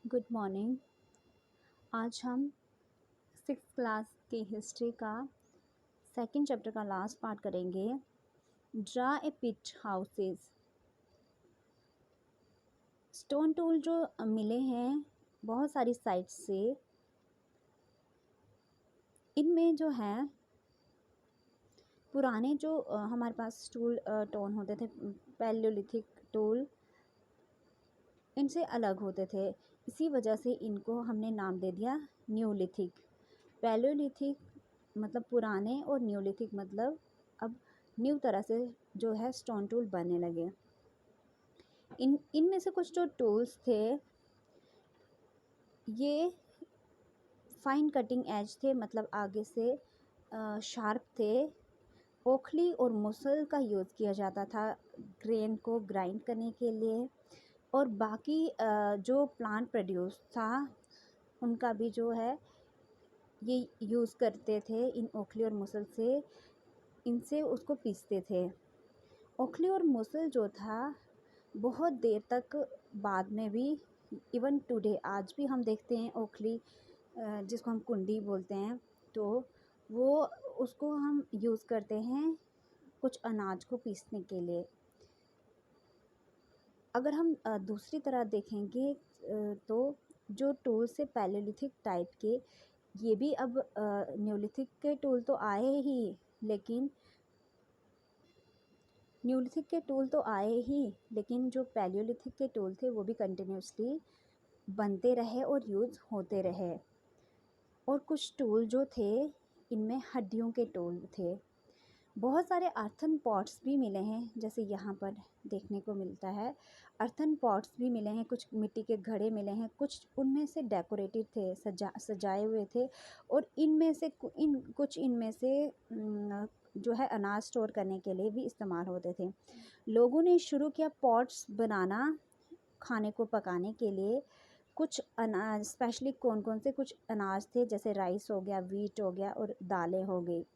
Good morning. आज हम six class की हिस्ट्री का सेकंड चैप्टर का लास्ट पार्ट करेंगे। Draw a pit houses. Stone tool जो मिले हैं बहुत सारी साइट्स से, इनमें जो है पुराने जो हमारे पास टूल टोन होते थे, पैलियोलिथिक टूल, इनसे अलग होते थे। इसी वजह से इनको हमने नाम दे दिया न्यूलिथिक। पैलियोलिथिक मतलब पुराने और न्यूलिथिक मतलब अब न्यू तरह से जो है स्टोन टूल बनने लगे। इनमें से कुछ जो टूल्स थे ये फाइन कटिंग एज थे, मतलब आगे से शार्प थे। ओखली और मुसल का यूज़ किया जाता था ग्रेन को ग्राइंड करने के लिए, और बाकी जो प्लांट प्रोड्यूस था उनका भी जो है ये यूज़ करते थे। इन ओखली और मुसल से इनसे उसको पीसते थे। ओखली और मुसल जो था बहुत देर तक बाद में भी, इवन टुडे आज भी हम देखते हैं ओखली, जिसको हम कुंडी बोलते हैं, तो वो उसको हम यूज़ करते हैं कुछ अनाज को पीसने के लिए। अगर हम दूसरी तरह देखेंगे तो जो टूल्स है पैलेलिथिक टाइप के, ये भी अब न्यूलिथिक के टूल तो आए ही, लेकिन न्यूलिथिक के टूल तो आए ही लेकिन जो पैलियोलिथिक के टूल थे वो भी कंटिन्यूसली बनते रहे और यूज़ होते रहे। और कुछ टूल जो थे इनमें हड्डियों के टूल थे। बहुत सारे अर्थन पॉट्स भी मिले हैं, जैसे यहाँ पर देखने को मिलता है। अर्थन पॉट्स भी मिले हैं, कुछ मिट्टी के घड़े मिले हैं, कुछ उनमें से डेकोरेटेड थे, सजाए हुए थे। और इनमें से कुछ इनमें से जो है अनाज स्टोर करने के लिए भी इस्तेमाल होते थे। लोगों ने शुरू किया पॉट्स बनाना खाने को पकाने के लिए। कुछ अनाज, स्पेशली कौन कौन से कुछ अनाज थे, जैसे राइस हो गया, वीट हो गया और दालें हो गई।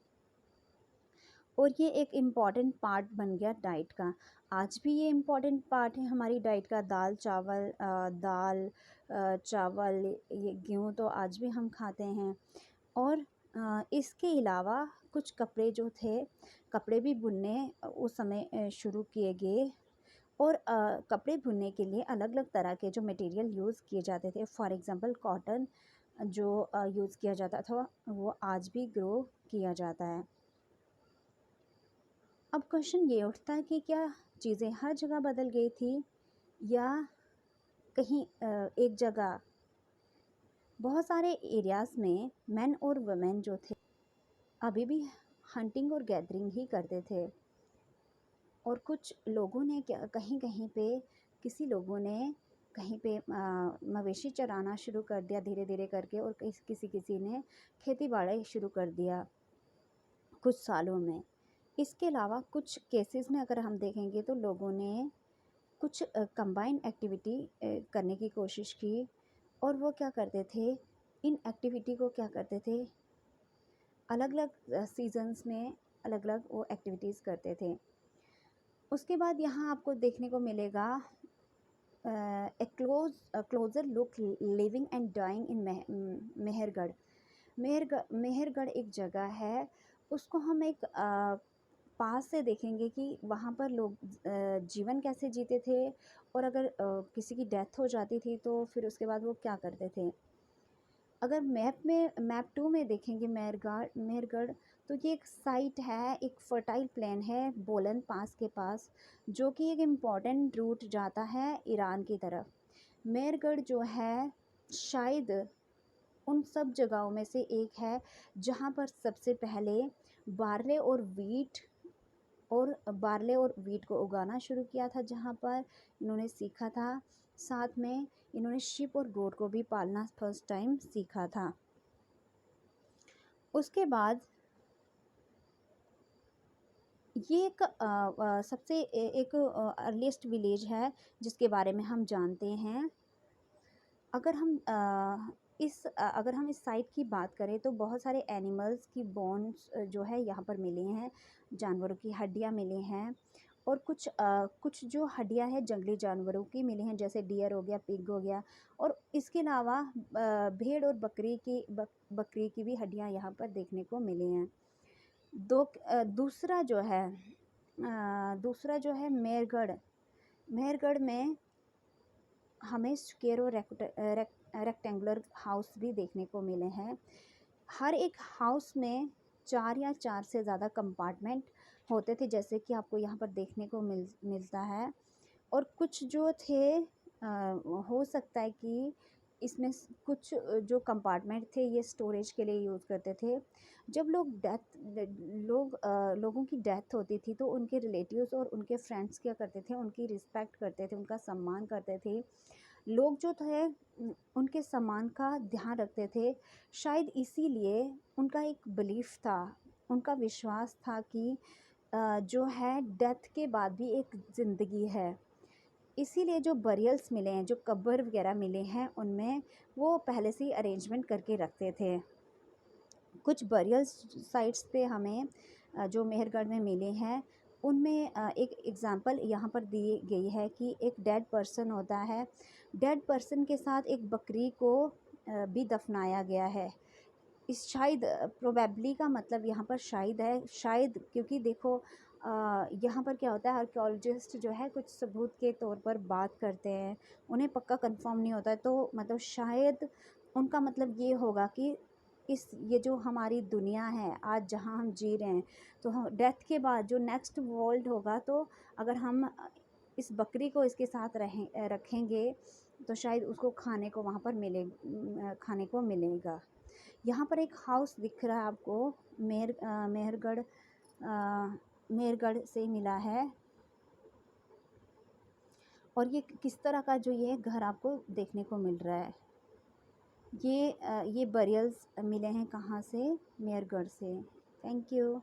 और ये एक इम्पॉर्टेंट पार्ट बन गया डाइट का। आज भी ये इम्पॉर्टेंट पार्ट है हमारी डाइट का। दाल चावल, ये गेहूँ तो आज भी हम खाते हैं। और इसके अलावा कुछ कपड़े जो थे, कपड़े भी बुनने उस समय शुरू किए गए। और कपड़े बुनने के लिए अलग अलग तरह के जो मटेरियल यूज़ किए जाते थे, फॉर एग्ज़ाम्पल कॉटन जो यूज़ किया जाता था वो आज भी ग्रो किया जाता है। अब क्वेश्चन ये उठता है कि क्या चीज़ें हर जगह बदल गई थी, या कहीं एक जगह बहुत सारे एरियाज़ में मेन और वुमेन जो थे अभी भी हंटिंग और गैदरिंग ही करते थे। और कुछ लोगों ने क्या, कहीं कहीं पे किसी लोगों ने कहीं पे मवेशी चराना शुरू कर दिया धीरे धीरे करके, और किसी किसी ने खेती बाड़ी शुरू कर दिया कुछ सालों में। इसके अलावा कुछ केसेस में अगर हम देखेंगे तो लोगों ने कुछ कंबाइन एक्टिविटी करने की कोशिश की। और वो क्या करते थे, इन एक्टिविटी को क्या करते थे, अलग अलग सीजन्स में अलग अलग वो एक्टिविटीज़ करते थे। उसके बाद यहाँ आपको देखने को मिलेगा closer look living and dying in Mehrgarh. Mehrgarh एक जगह है, उसको हम एक पास से देखेंगे कि वहाँ पर लोग जीवन कैसे जीते थे, और अगर किसी की डेथ हो जाती थी तो फिर उसके बाद वो क्या करते थे। अगर मैप 2 में देखेंगे मेहरगढ़, तो ये एक साइट है, एक फर्टाइल प्लेन है बोलन पास के पास, जो कि एक इम्पॉर्टेंट रूट जाता है ईरान की तरफ। मेहरगढ़ जो है शायद उन सब जगहों में से एक है जहाँ पर सबसे पहले बार्ले और वीट को उगाना शुरू किया था, जहाँ पर इन्होंने सीखा था। साथ में इन्होंने शिप और गोट को भी पालना फर्स्ट टाइम सीखा था। उसके बाद ये एक सबसे एक अर्लीस्ट विलेज है जिसके बारे में हम जानते हैं। अगर हम इस साइट की बात करें तो बहुत सारे एनिमल्स की बोन्स जो है यहाँ पर मिले हैं, जानवरों की हड्डियाँ मिली हैं। और कुछ जो हड्डियाँ हैं जंगली जानवरों की मिली हैं, जैसे डियर हो गया, पिग हो गया, और इसके अलावा भेड़ और बकरी की भी हड्डियाँ यहाँ पर देखने को मिली हैं। दूसरा जो है मेहरगढ़ में हमें स्क्वेरो रेक्टेंगुलर हाउस भी देखने को मिले हैं। हर एक हाउस में 4 या 4 से ज़्यादा कंपार्टमेंट होते थे, जैसे कि आपको यहाँ पर देखने को मिलता है। और कुछ जो थे हो सकता है कि इसमें कुछ जो कंपार्टमेंट थे ये स्टोरेज के लिए यूज़ करते थे। जब लोगों की डेथ होती थी तो उनके रिलेटिव्स और उनके फ्रेंड्स क्या करते थे, उनकी रिस्पेक्ट करते थे, उनका सम्मान करते थे। लोग जो थे उनके सम्मान का ध्यान रखते थे। शायद इसीलिए उनका एक बिलीफ था, उनका विश्वास था कि जो है डेथ के बाद भी एक ज़िंदगी है। इसीलिए जो बरियल्स मिले हैं, जो कब्र वगैरह मिले हैं, उनमें वो पहले से ही अरेंजमेंट करके रखते थे। कुछ बरियल्स साइट्स पे हमें जो मेहरगढ़ में मिले हैं, उनमें एक एग्ज़ाम्पल यहाँ पर दी गई है कि एक डेड पर्सन होता है, डेड पर्सन के साथ एक बकरी को भी दफनाया गया है। इस शायद प्रोबेबली का मतलब यहाँ पर शायद है, शायद, क्योंकि देखो यहाँ पर क्या होता है, आर्कियोलॉजिस्ट जो है कुछ सबूत के तौर पर बात करते हैं, उन्हें पक्का कंफर्म नहीं होता है, तो मतलब शायद उनका मतलब ये होगा कि ये जो हमारी दुनिया है आज जहाँ हम जी रहे हैं, तो हम डेथ के बाद जो नेक्स्ट वर्ल्ड होगा, तो अगर हम इस बकरी को इसके साथ रखेंगे तो शायद उसको खाने को वहाँ पर खाने को मिलेगा। यहाँ पर एक हाउस दिख रहा है आपको, मेहरगढ़ से मिला है। और ये किस तरह का जो ये घर आपको देखने को मिल रहा है, ये बरियल्स मिले हैं कहाँ से, मेहरगढ़ से। Thank you.